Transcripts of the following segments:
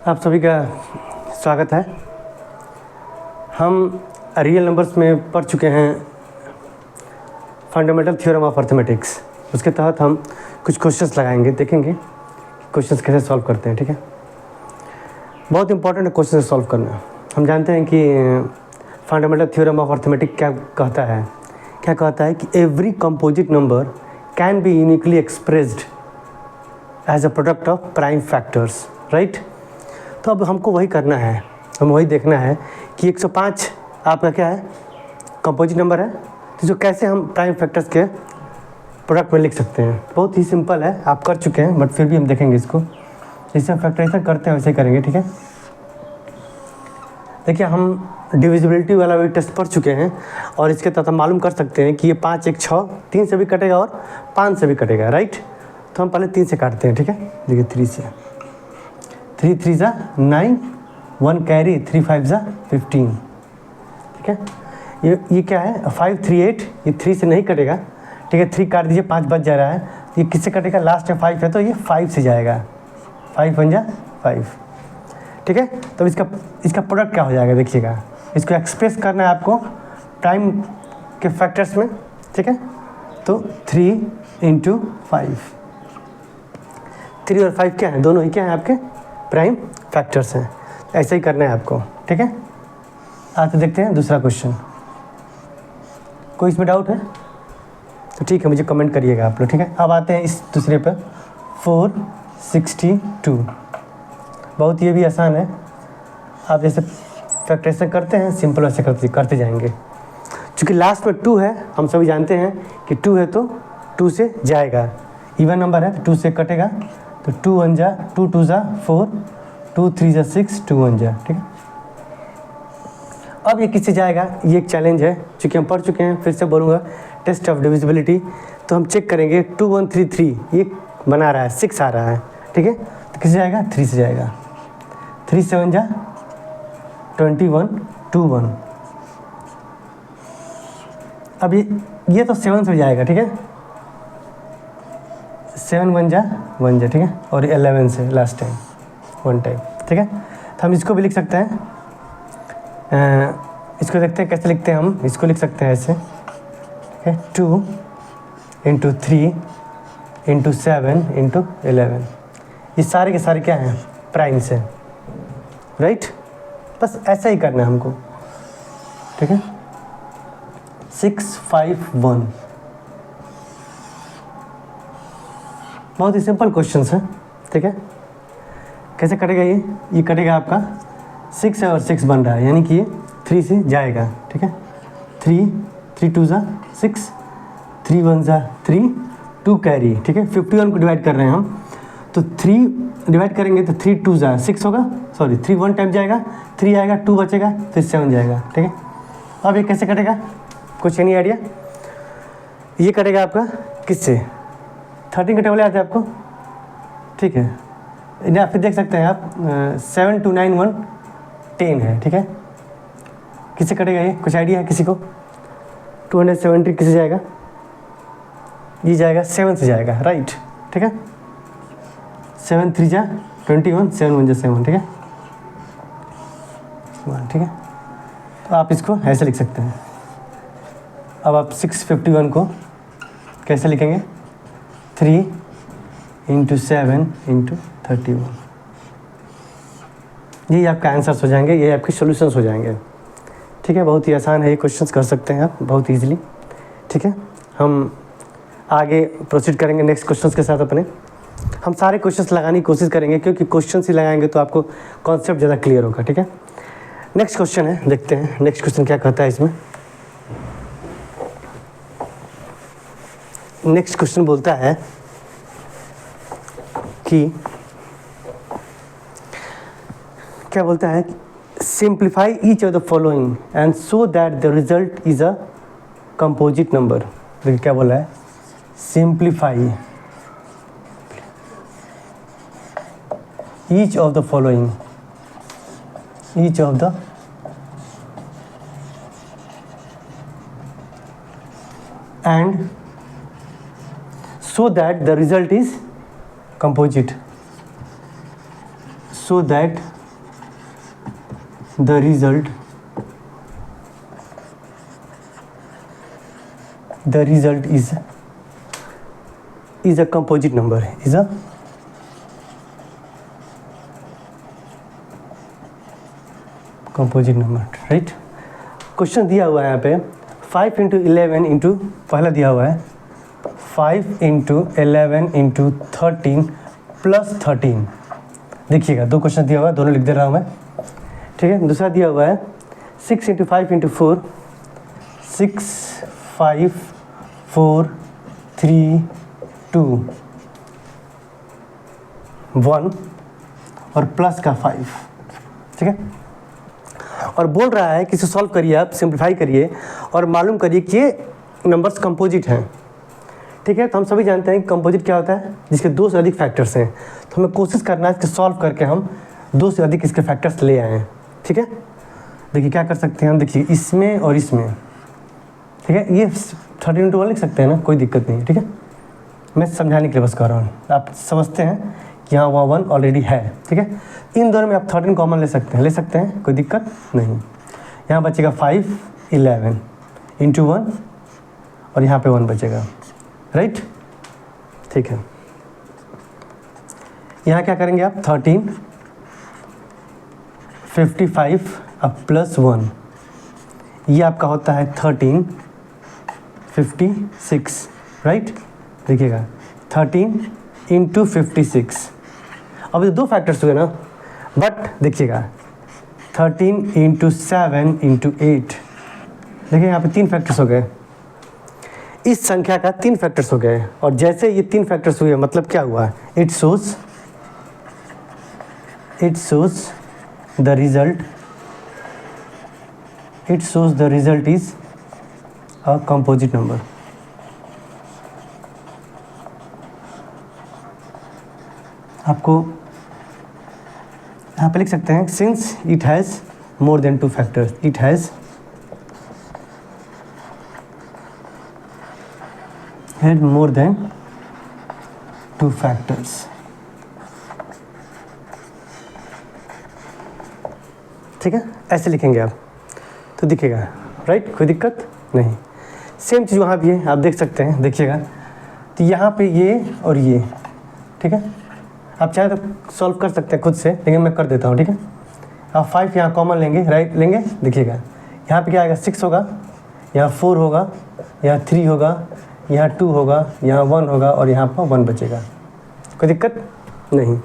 आप सभी का स्वागत है। हम रियल नंबर्स में पढ़ चुके हैं फंडामेंटल थ्योरम ऑफ अर्थमेटिक्स। उसके तहत हम कुछ क्वेश्चंस लगाएंगे, देखेंगे क्वेश्चंस कैसे सॉल्व करते हैं। ठीक है, बहुत इंपॉर्टेंट है क्वेश्चन सॉल्व करना। हम जानते हैं कि फंडामेंटल थ्योरम ऑफ अर्थमेटिक क्या कहता है कि every composite number can be uniquely expressed as a product of prime factors, right. तो अब हमको वही करना है, हम वही देखना है कि 105 आपका क्या है, कंपोजिट नंबर है, तो जो कैसे हम प्राइम फैक्टर्स के प्रोडक्ट में लिख सकते हैं। बहुत ही सिंपल है, आप कर चुके हैं, बट फिर भी हम देखेंगे इसको। जैसे हम फैक्टराइजेशन करते हैं वैसे ही करेंगे। ठीक है, देखिए हम डिविजिबिलिटी वाला भी टेस्ट पढ़ चुके हैं और इसके तहत हम मालूम कर सकते हैं कि ये 5 1 6 3 से भी कटेगा और 5 से भी कटेगा, राइट। तो हम पहले 3 से काटते हैं। ठीक है, देखिए 3 से, 3 3 ज़ा 9, 1 कैरी, 3 5 ज़ा 15। ठीक है, ये क्या है 5 3 8, ये 3 से नहीं कटेगा। ठीक है, 3 काट दीजिए, 5 बच जा रहा है। ये किससे कटेगा, लास्ट में 5 है तो ये 5 से जाएगा, 5 1 जा 5। ठीक है, तो इसका प्रोडक्ट क्या हो जाएगा, देखिएगा। इसको एक्सप्रेस करना है आपको प्राइम के फैक्टर्स में। ठीक है, तो 3 × 5, 3 और 5 क्या है, दोनों ही क्या है आपके प्राइम फैक्टर्स हैं। ऐसे ही करना है आपको। ठीक है, आते देखते हैं दूसरा क्वेश्चन। कोई इसमें डाउट है तो ठीक है, मुझे कमेंट करिएगा आप लोग। ठीक है, अब आते हैं इस दूसरे पर, 462। बहुत ये भी आसान है, आप जैसे फैक्टराइजेशन करते हैं सिंपल वैसे करते जाएंगे। चूँकि लास्ट में 2 है, हम सभी जानते हैं कि 2 है तो 2 से जाएगा। इवन नंबर है तो 2 से कटेगा, तो 2 1 जा 2 2 ज़ा 4, 2 3 ज़ा 6, 2 1 जा। ठीक है, अब ये किससे जाएगा, ये एक चैलेंज है। चूँकि हम पढ़ चुके हैं, फिर से बोलूँगा, टेस्ट ऑफ डिविजिबिलिटी। तो हम चेक करेंगे 2 1 3 3, ये बना रहा है, 6 आ रहा है। ठीक है, तो किससे जाएगा, 3 से जाएगा। 3 7 जा 21, 2 1। अब ये तो 7 से जाएगा। ठीक है, 7 1 जा 1 जा। ठीक है, और 11 से लास्ट टाइम 1 टाइम। ठीक है, तो हम इसको भी लिख सकते हैं। इसको देखते हैं कैसे लिखते हैं हम। इसको लिख सकते हैं ऐसे, ठीक है, 2 × 3 × 7 × 11। ये सारे के सारे क्या हैं, प्राइम से, राइट। बस ऐसा ही करना है हमको। ठीक है, 6 5 1, बहुत ही सिंपल क्वेश्चंस है। ठीक है, कैसे कटेगा ये कटेगा आपका 6 है और 6 बन रहा है, यानी कि ये 3 से जाएगा। ठीक है, 3 3 2 ज़ा 6, 3 1 ज़ा 3, 2 कैरी। ठीक है, 51 को डिवाइड कर रहे हैं हम, तो 3 डिवाइड करेंगे तो 3 2 ज़ा 6 होगा, सॉरी 3 1 टाइम जाएगा, 3 आएगा, 2 बचेगा, फिर 7 जाएगा। ठीक है, अब ये कैसे कटेगा, कुछ नहीं आइडिया। ये कटेगा आपका किससे, 13 के टेबल याद है आपको। ठीक है, या फिर देख सकते हैं आप 7 2 9 1 10 है। ठीक है, किससे कटेगा ये, कुछ आइडिया है किसी को। 270 किससे जाएगा, ये जाएगा 7 से जाएगा, राइट। ठीक है, 7 3 जा 21, 7 1 जा 7। ठीक है, ठीक है, तो आप इसको ऐसे लिख सकते हैं। अब आप 651 को कैसे लिखेंगे, 3 × 7 × 31। यही आपका आंसर्स हो जाएंगे, ये आपके सॉल्यूशंस हो जाएंगे। ठीक है, बहुत ही आसान है, ये क्वेश्चंस कर सकते हैं आप बहुत ईजिली। ठीक है, हम आगे प्रोसीड करेंगे नेक्स्ट क्वेश्चंस के साथ अपने। हम सारे क्वेश्चंस लगाने की कोशिश करेंगे, क्योंकि क्वेश्चंस ही लगाएंगे तो आपको कॉन्सेप्ट ज़्यादा क्लियर होगा। ठीक है, नेक्स्ट क्वेश्चन है, देखते हैं नेक्स्ट क्वेश्चन क्या कहता है इसमें। नेक्स्ट क्वेश्चन बोलता है कि क्या बोलता है, simplify each of the following and so that the result is a composite number. देखिए क्या बोला है, simplify each of the following, each of the end so that the result is composite, so that the result is a composite number, is a composite number, right? Question दिया हुआ है यहाँ पे 5 × 11 into पहला दिया हुआ है 5 × 11 × 13 प्लस 13। देखिएगा दो क्वेश्चन दिया हुआ है, दोनों लिख दे रहा हूँ मैं, ठीक है। दूसरा दिया हुआ है 6 × 5 × 4 6 5 4 3 2 1 और प्लस का 5, ठीक है। और बोल रहा है कि इसे सॉल्व करिए, आप सिंप्लीफाई करिए और मालूम करिए कि ये नंबर्स कंपोजिट हैं, ठीक है। तो हम सभी जानते हैं कि कंपोजिट क्या होता है, जिसके दो से अधिक फैक्टर्स हैं। तो हमें कोशिश करना है इसके सॉल्व करके हम दो से अधिक इसके फैक्टर्स ले आए हैं, ठीक है। देखिए क्या कर सकते हैं हम, देखिए इसमें और इसमें, ठीक है। ये 13 × 1 लिख सकते हैं ना, कोई दिक्कत नहीं है, ठीक है। मैं समझाने के लिए बस कर रहा हूँ, आप समझते हैं कि हाँ वहाँ 1 ऑलरेडी है, ठीक है। इन दोनों में आप 13 कॉमन ले सकते हैं, कोई दिक्कत नहीं। यहाँ बचेगा 5 11 × 1 और यहाँ पे 1 बचेगा, राइट, ठीक है। यहाँ क्या करेंगे आप, 13 55 अब प्लस 1, ये आपका होता है 13 56, राइट। देखिएगा 13 × 56, अब ये दो फैक्टर्स हुए ना, बट देखिएगा 13 × 7 × 8, देखिए यहाँ पे 3 फैक्टर्स हो गए, इस संख्या का 3 फैक्टर्स हो गए। और जैसे ये 3 फैक्टर्स हुए मतलब क्या हुआ, it shows the result is a composite number. आपको यहाँ पे लिख सकते हैं, since it has more than 2 factors, it has had more than 2 factors, ठीक है। ऐसे लिखेंगे आप तो दिखेगा, राइट, कोई दिक्कत नहीं। सेम चीज़ वहाँ भी है, आप देख सकते हैं, देखिएगा। तो यहाँ पे ये और ये, ठीक है। आप चाहे तो सॉल्व कर सकते हैं खुद से, लेकिन मैं कर देता हूँ, ठीक है। आप 5 यहाँ कॉमन लेंगे, राइट, लेंगे, देखिएगा यहाँ पे क्या आएगा, 6 होगा, यहाँ 4 होगा, यहाँ 3 होगा, यहाँ 2 होगा, यहाँ 1 होगा और यहाँ पर 1 बचेगा, कोई दिक्कत नहीं।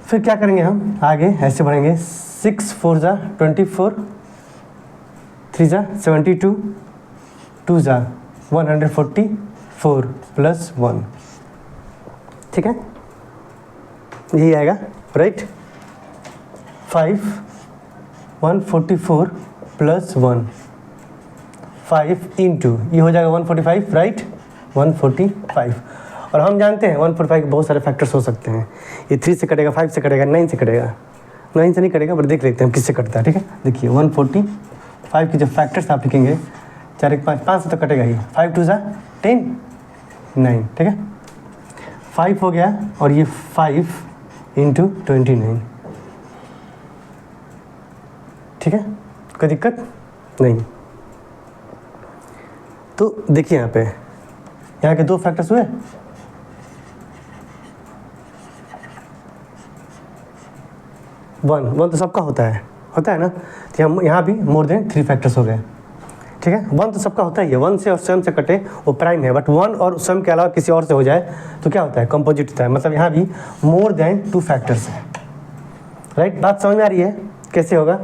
फिर क्या करेंगे हम आगे, ऐसे बढ़ेंगे, 6 4 × 24, 3 × 72, 2 × 144 प्लस 1, ठीक है, यही आएगा, राइट। 5 144 प्लस 1 5 × ये हो जाएगा 145, राइट, 145। और हम जानते हैं 145 के बहुत सारे फैक्टर्स हो सकते हैं, ये 3 से कटेगा, 5 से कटेगा, 9 से कटेगा, 9 से नहीं कटेगा, पर देख लेते हैं किससे कटता है, ठीक है। देखिए 145 के जो फैक्टर्स आप लिखेंगे, 4 1 5 5 से तो कटेगा ही, 5 2 × 10 9, ठीक है। 5 हो गया और ये 5 × 29, ठीक है, कोई दिक्कत नहीं। तो देखिए यहाँ पे, यहाँ के 2 फैक्टर्स हुए, वन तो सबका होता है ना। तो हम यहाँ भी मोर देन 3 फैक्टर्स हो गए, ठीक है। 1 तो सबका होता ही है, 1 से और स्वयं से कटे वो प्राइम है, बट 1 और स्वयं के अलावा किसी और से हो जाए तो क्या होता है, कंपोजिट होता है। मतलब यहाँ भी मोर देन 2 फैक्टर्स है, राइट। बात समझ में आ रही है कैसे होगा,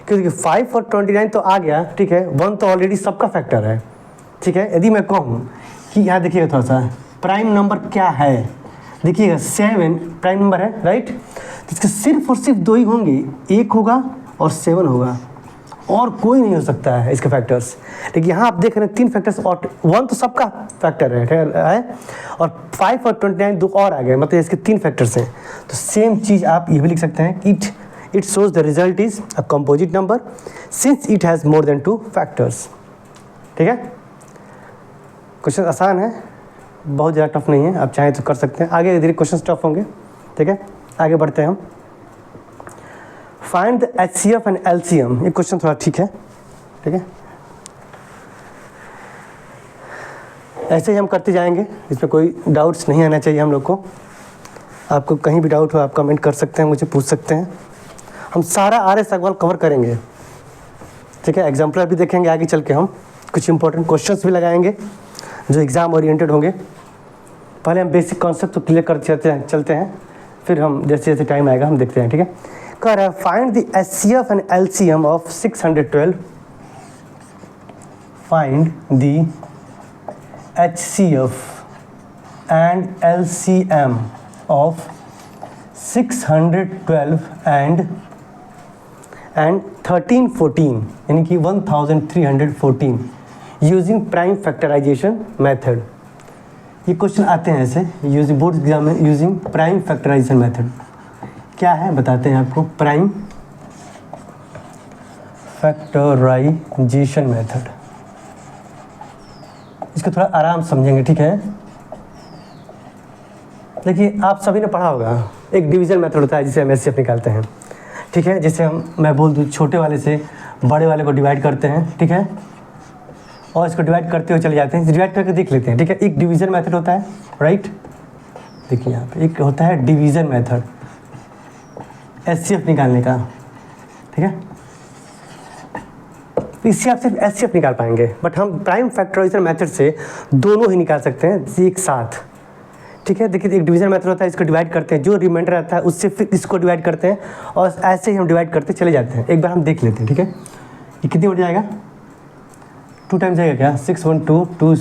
क्योंकि 5 और 29 तो आ गया, ठीक है। 1 तो ऑलरेडी सबका फैक्टर है, ठीक है। यदि मैं कहूँ कि यहाँ देखिएगा थोड़ा सा प्राइम नंबर क्या है, देखिएगा 7 प्राइम नंबर है, राइट। तो इसके सिर्फ और सिर्फ 2 ही होंगे, 1 होगा और 7 होगा, और कोई नहीं हो सकता है इसके फैक्टर्स। लेकिन यहाँ आप देख रहे हैं 3 फैक्टर्स, और 1 तो सबका फैक्टर है और 5 और 29 2 और आ गए, मतलब इसके 3 फैक्टर्स हैं। तो सेम चीज़ आप ये भी लिख सकते हैं कि it shows the result is a composite number since it has more than 2 factors, ठीक है। क्वेश्चन आसान है, बहुत ज़्यादा टफ नहीं है, आप चाहें तो कर सकते हैं। आगे धीरे क्वेश्चन टफ होंगे, ठीक है। आगे बढ़ते हैं हम। Find the HCF and LCM। ये क्वेश्चन थोड़ा ठीक है, ठीक है, ऐसे ही हम करते जाएंगे, इसमें कोई डाउट्स नहीं आना चाहिए हम लोग को। आपको कहीं भी डाउट हो आप कमेंट कर सकते हैं, मुझे पूछ सकते हैं। हम सारा आर्य सवाल कवर करेंगे, ठीक है। एग्जाम्पलर भी देखेंगे आगे चल के, हम कुछ इंपॉर्टेंट क्वेश्चंस भी लगाएंगे जो एग्ज़ाम ओरिएंटेड होंगे। पहले हम बेसिक कॉन्सेप्ट तो क्लियर कर चलते हैं, फिर हम जैसे जैसे टाइम आएगा हम देखते हैं, ठीक है। कह रहा है find the HCF and LCM of 612। Find the HCF and LCM of 612 and 1314 यानी कि 1314 यूजिंग प्राइम फैक्टराइजेशन मेथड। ये क्वेश्चन आते हैं ऐसे यूजिंग बोर्ड एग्जाम में, यूजिंग प्राइम फैक्टराइजेशन मेथड क्या है बताते हैं आपको। प्राइम फैक्टराइजेशन मेथड, इसको थोड़ा आराम समझेंगे, ठीक है। देखिए आप सभी ने पढ़ा होगा, एक डिवीजन मेथड होता है जिसे हम HCF निकालते हैं, ठीक है। जैसे मैं बोल दूँ छोटे वाले से बड़े वाले को डिवाइड करते हैं, ठीक है, और इसको डिवाइड करते हुए चले जाते हैं, डिवाइड करके देख लेते हैं, ठीक है। एक डिवीजन मेथड होता है, राइट। देखिए यहाँ पे एक होता है डिवीजन मेथड HCF निकालने का, ठीक है। इससे आप सिर्फ HCF निकाल पाएंगे, बट हम प्राइम फैक्टराइजेशन मेथड से दोनों ही निकाल सकते हैं एक साथ, ठीक है। देखिए एक डिवीजन मेथड होता है, इसको डिवाइड करते हैं, जो रिमाइंडर आता है उससे फिर इसको डिवाइड करते हैं, और ऐसे ही हम डिवाइड करते चले जाते हैं। एक बार हम देख लेते हैं, ठीक है। ये कितनी बढ़ जाएगा, 2 टाइम्स जाएगा क्या, 6 1 2 2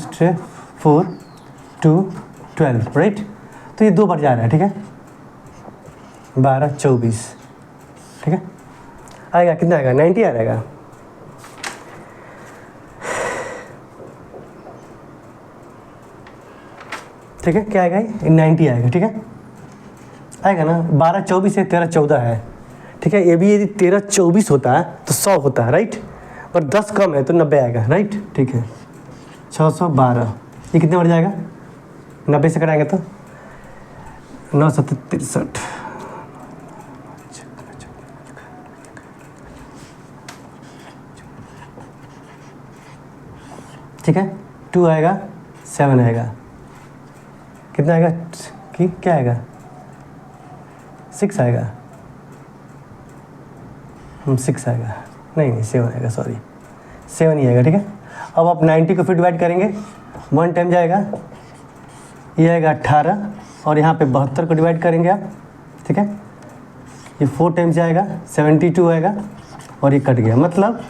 4 2 12, राइट। तो ये 2 बढ़ जा रहा है, ठीक है, 12 24, ठीक है। आएगा कितना आएगा, 90 आ जाएगा, ठीक है। क्या आएगा, 90 आएगा, ठीक है, आएगा ना। 12 24 है, 13 14 है, ठीक है। ये भी यदि 13 24 होता है तो 100 होता है, राइट। पर 10 कम है तो 90 आएगा, राइट, ठीक है। 612, ये कितने बढ़ जाएगा, 90 से कटाएंगे तो 9 7 63, ठीक है। 2 आएगा, 7 आएगा, कितना आएगा कि क्या आएगा, 6 आएगा, 6 आएगा, नहीं 7 आएगा, सॉरी 7 ही आएगा, ठीक है। अब आप 90 को फिर डिवाइड करेंगे, 1 टाइम जाएगा, ये आएगा 18, और यहाँ पे 72 को डिवाइड करेंगे आप, ठीक है। ये 4 टाइम जाएगा, 72 आएगा, और ये कट गया। मतलब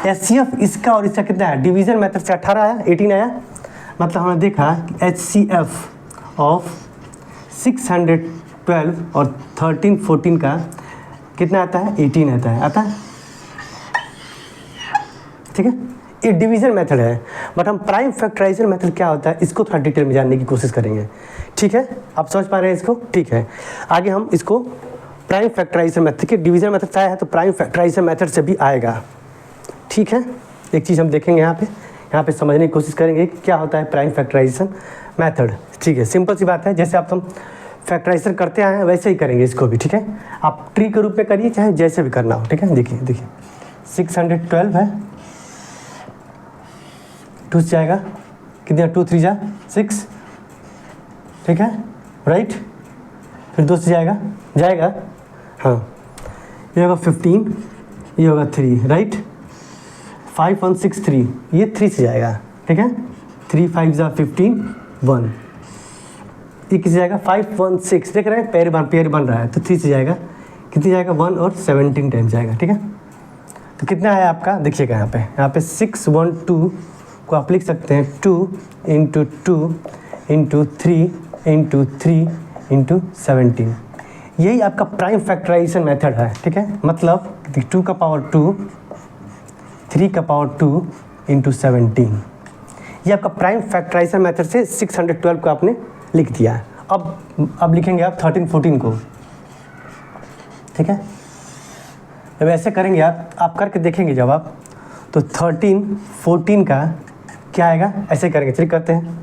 HCF इसका और इसका कितना है, डिवीजन मेथड से 18 आया, 18 आया, मतलब हमने देखा HCF ऑफ 612 और 1314 का कितना आता है, 18 आता है, ठीक है। ये डिवीजन मेथड है, बट हम प्राइम फैक्टराइजेशन मेथड क्या होता है इसको थोड़ा डिटेल में जानने की कोशिश करेंगे, ठीक है। आप समझ पा रहे हैं इसको, ठीक है। आगे हम इसको प्राइम फैक्टराइजेशन मेथड के डिवीजन मेथड से आया है तो प्राइम फैक्टराइजेशन मेथड से भी आएगा, ठीक है। एक चीज़ हम देखेंगे यहाँ पे समझने की कोशिश करेंगे कि क्या होता है प्राइम फैक्टराइजेशन मेथड, ठीक है। सिंपल सी बात है, जैसे आप हम फैक्टराइजेशन करते आए हैं वैसे ही करेंगे इसको भी, ठीक है। आप ट्री के रूप में करिए चाहे जैसे भी करना हो, ठीक है। देखिए 612 है, 2 से जाएगा कितना, 2 3 जा 6, ठीक है, राइट। फिर 2 से जाएगा हाँ, ये होगा 15, ये होगा 3, राइट। 5 1 6 3, ये 3 से जाएगा, ठीक है। 3 5 जा 15 1, ये किसी जाएगा 5 1 6, देख रहे हैं पेयर बन रहा है, तो 3 से जाएगा, कितनी जाएगा 1 और 17 टाइम जाएगा, ठीक है। तो कितना है आपका, देखिएगा यहाँ पे 6 1 2 को आप लिख सकते हैं 2 × 2 × 3 × 3 × 17, यही आपका प्राइम फैक्टराइजेशन मेथड है, ठीक है। मतलब 2 का पावर 2, 3 का पावर 2 × 17, ये आपका प्राइम फैक्टराइजेशन मेथड से 612 को आपने लिख दिया है। अब लिखेंगे आप 13 14 को, ठीक है। जब ऐसे करेंगे आप करके देखेंगे जब आप, तो 13 14 का क्या आएगा, ऐसे करेंगे, चलिए करते हैं।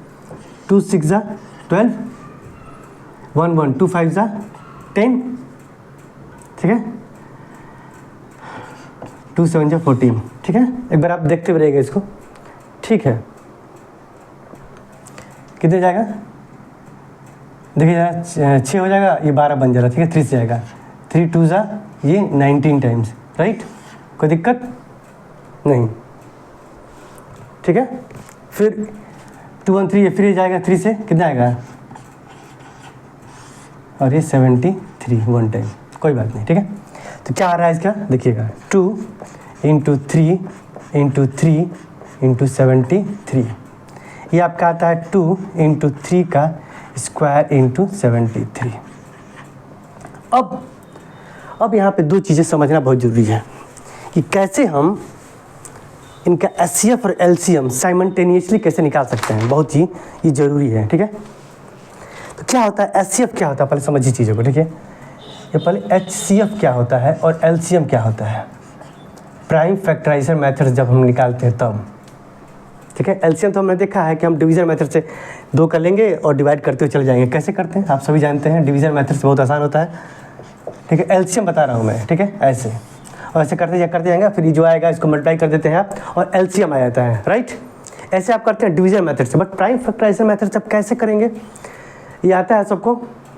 2 6 जा 12, 1 1 2 5 जा 10, ठीक है, 2 7 जा 14, ठीक है। एक बार आप देखते हुए रहिएगा इसको, ठीक है। कितने जाएगा देखिए जरा, 6 हो जाएगा, ये 12 बन जाएगा, ठीक है। 3 से जाएगा, 3 2 जा ये 19 टाइम्स, राइट, कोई दिक्कत नहीं, ठीक है। फिर 2 1 3 फिर जाएगा, 3 से कितना आएगा, और ये 73 1 टाइम, कोई बात नहीं, ठीक है। तो क्या आ रहा है इसका देखिएगा, 2 × 3 × 3 × 73, ये आपका आता है 2 × 3 का स्क्वायर × 73। अब यहाँ पे दो चीज़ें समझना बहुत ज़रूरी है कि कैसे हम इनका एचसीएफ और एलसीएम साइमल्टेनियसली कैसे निकाल सकते हैं, बहुत ही ये ज़रूरी है, ठीक है। तो क्या होता है एचसीएफ क्या होता है, पहले समझिए चीज़ों को, ठीक है। ये पहले एचसीएफ क्या होता है और एलसीएम क्या होता है, प्राइम फैक्टराइजर मेथड जब हम निकालते हैं तब, ठीक है। एलसीएम तो हमने देखा है कि हम डिवीजन मेथड से 2 कर लेंगे और डिवाइड करते हुए चले जाएंगे, कैसे करते हैं आप सभी जानते हैं, डिवीजन मेथड से बहुत आसान होता है, ठीक है। एलसीएम बता रहा हूँ मैं, ठीक है, ऐसे और ऐसे करते जाएंगे, फिर ये जो आएगा इसको मल्टीप्लाई कर देते हैं आप और एलसीएम आ जाता है, राइट। ऐसे आप करते हैं डिवीजन मेथड से, बट प्राइम फैक्टराइजर मेथड से आप कैसे करेंगे, ये आता है सबको,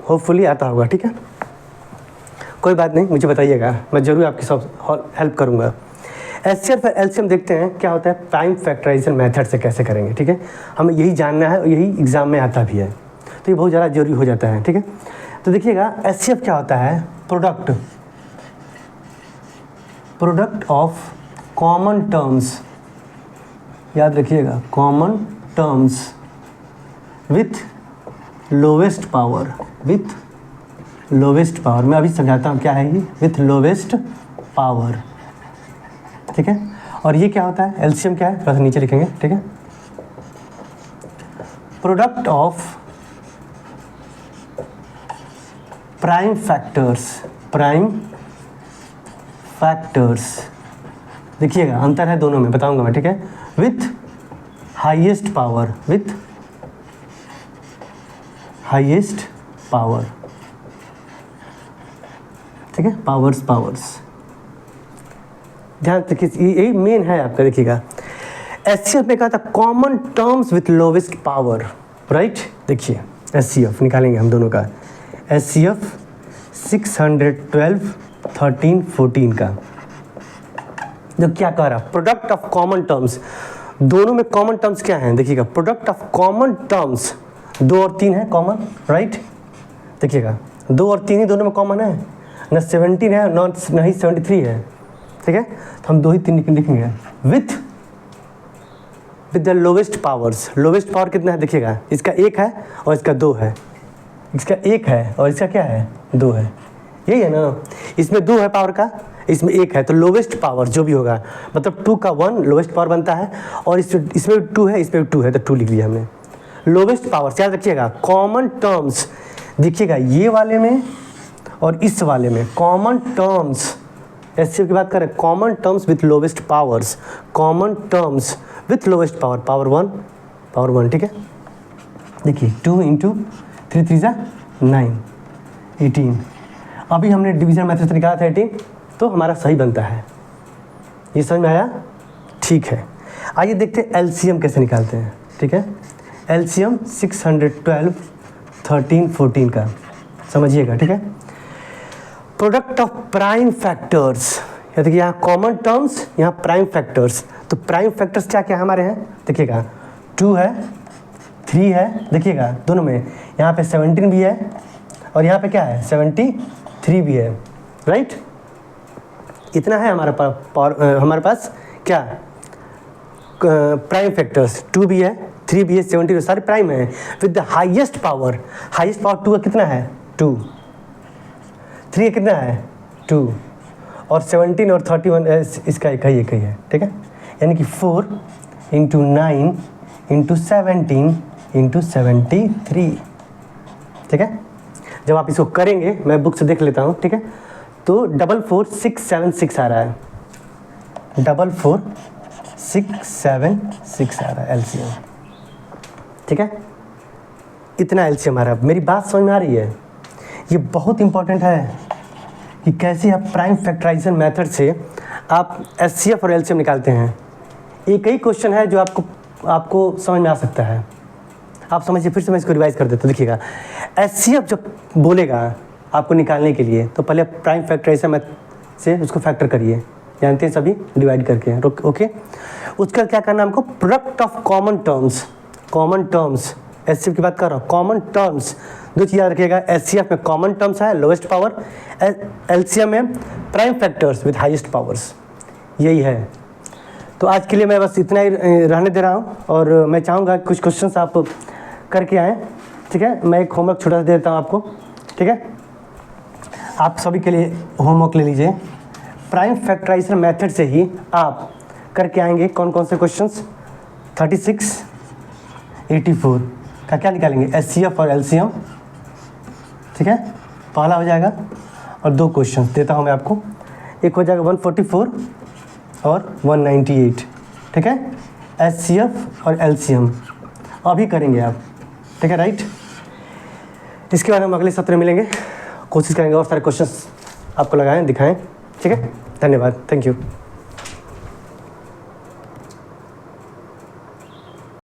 होपफुली आता होगा, ठीक है। कोई बात नहीं, मुझे बताइएगा, मैं ज़रूर आपकी सब हेल्प करूँगा। एचसीएफ और एलसीएम देखते हैं क्या होता है प्राइम फैक्टराइजर मेथड से कैसे करेंगे, ठीक है। हमें यही जानना है और यही एग्जाम में आता भी है, तो ये बहुत ज़्यादा जरूरी हो जाता है, ठीक है। तो देखिएगा एचसीएफ क्या होता है, प्रोडक्ट ऑफ कॉमन टर्म्स, याद रखिएगा, common terms with lowest power, मैं अभी समझाता हूँ क्या है ये, विथ लोवेस्ट पावर, ठीक है। और ये क्या होता है एलसीएम क्या है, थोड़ा सा नीचे लिखेंगे, ठीक है। प्रोडक्ट ऑफ प्राइम फैक्टर्स, देखिएगा अंतर है दोनों में, बताऊंगा मैं, ठीक है। विथ हाईएस्ट पावर, ठीक है, पावर्स, ध्यान रखिए, यही मेन है आपका, देखिएगा। एचसीएफ में कहा था common terms with lowest power, right. देखिए एचसीएफ निकालेंगे हम दोनों का, एचसीएफ 612 13 14 का, जो क्या कह रहा, प्रोडक्ट ऑफ कॉमन टर्म्स, दोनों में कॉमन टर्म्स क्या हैं, देखिएगा, प्रोडक्ट ऑफ कॉमन टर्म्स 2 और 3 है कॉमन, राइट। देखिएगा 2 और 3 ही दोनों में कॉमन है, ना 17 है ना ही 73 है, ठीक है। तो हम 2 ही 3 लिखेंगे, with the lowest powers, lowest power कितना है, देखिएगा, इसका 1 है और इसका 2 है, इसका 1 है और इसका क्या है 2 है, यही है ना। इसमें 2 है पावर का, इसमें 1 है, तो लोवेस्ट पावर जो भी होगा, मतलब 2 का 1 लोवेस्ट पावर बनता है, और इसमें 2 है, इसमें 2 है, तो 2 लिख लिया हमने। लोवेस्ट पावर याद रखिएगा, कॉमन टर्म्स, देखिएगा ये वाले में और इस वाले में कॉमन टर्म्स, एचसीएफ की बात करें, common terms with lowest powers, common terms with lowest power, power 1, ठीक है। देखिए 2 × 3 3 जा 9 18, अभी हमने डिवीजन मेथड से निकाला था 18, तो हमारा सही बनता है, ये समझ में आया, ठीक है। आइए देखते हैं एलसीएम कैसे निकालते हैं, ठीक है। एलसीएम 612 13 14 का समझिएगा, ठीक है। प्रोडक्ट ऑफ प्राइम फैक्टर्स, देखिए यहाँ कॉमन टर्म्स, यहाँ प्राइम फैक्टर्स, तो प्राइम फैक्टर्स क्या क्या हमारे हैं, देखिएगा 2 है 3 है, देखिएगा दोनों में, यहाँ पे 17 भी है और यहाँ पे क्या है 73 भी है, राइट। इतना है हमारे पास क्या प्राइम फैक्टर्स, 2 भी है 3 भी है 17 सारे प्राइम है, विद द हाईएस्ट पावर 2 का कितना है 2, 3 कितना है 2, और 17 और 31 इसका एक ही है, ठीक है। यानी कि 4 × 9 × 17 × 73, ठीक है। जब आप इसको करेंगे, मैं बुक से देख लेता हूँ, ठीक है, तो 44676 आ रहा है, 44676 आ रहा है एलसीएम, ठीक है। इतना एलसीएम आ रहा है, मेरी बात समझ में आ रही है, ये बहुत इंपॉर्टेंट है, कि कैसे आप प्राइम फैक्टराइजेशन मेथड से आप एचसीएफ और एलसीएम निकालते हैं। एक ही क्वेश्चन है जो आपको समझ में आ सकता है। आप समझिए, फिर से मैं इसको रिवाइज कर देता हूँ। देखिएगा, एचसीएफ जब बोलेगा आपको निकालने के लिए तो पहले प्राइम फैक्टराइजेशन मेथड से उसको फैक्टर करिए, जानते हैं सभी, डिवाइड करके। ओके, उसका क्या करना है हमको, product of common terms HCF की बात कर रहा हूँ, कॉमन टर्म्स। दो चीज़ याद रखिएगा, एचसीएफ में कॉमन टर्म्स है लोएस्ट पावर, एलसीएम में prime factors with highest powers. यही है। तो आज के लिए मैं बस इतना ही रहने दे रहा हूँ और मैं चाहूँगा कुछ क्वेश्चंस आप करके आएँ, ठीक है। मैं एक होमवर्क छोटा सा दे देता हूँ आपको, ठीक है। आप सभी के लिए होमवर्क ले लीजिए। प्राइम फैक्टराइजेशन मेथड से ही आप करके आएंगे कौन कौन से क्वेश्चंस, 36, 84 का क्या निकालेंगे, एचसीएफ और एलसीएम, ठीक है। पहला हो जाएगा और दो क्वेश्चन देता हूँ मैं आपको, एक हो जाएगा 144 और 198, ठीक है। एचसीएफ और एलसीएम अभी करेंगे आप, ठीक है, राइट। इसके बाद हम अगले सत्र में मिलेंगे, कोशिश करेंगे और सारे क्वेश्चंस आपको लगाएं, दिखाएं, ठीक है। धन्यवाद, थैंक यू।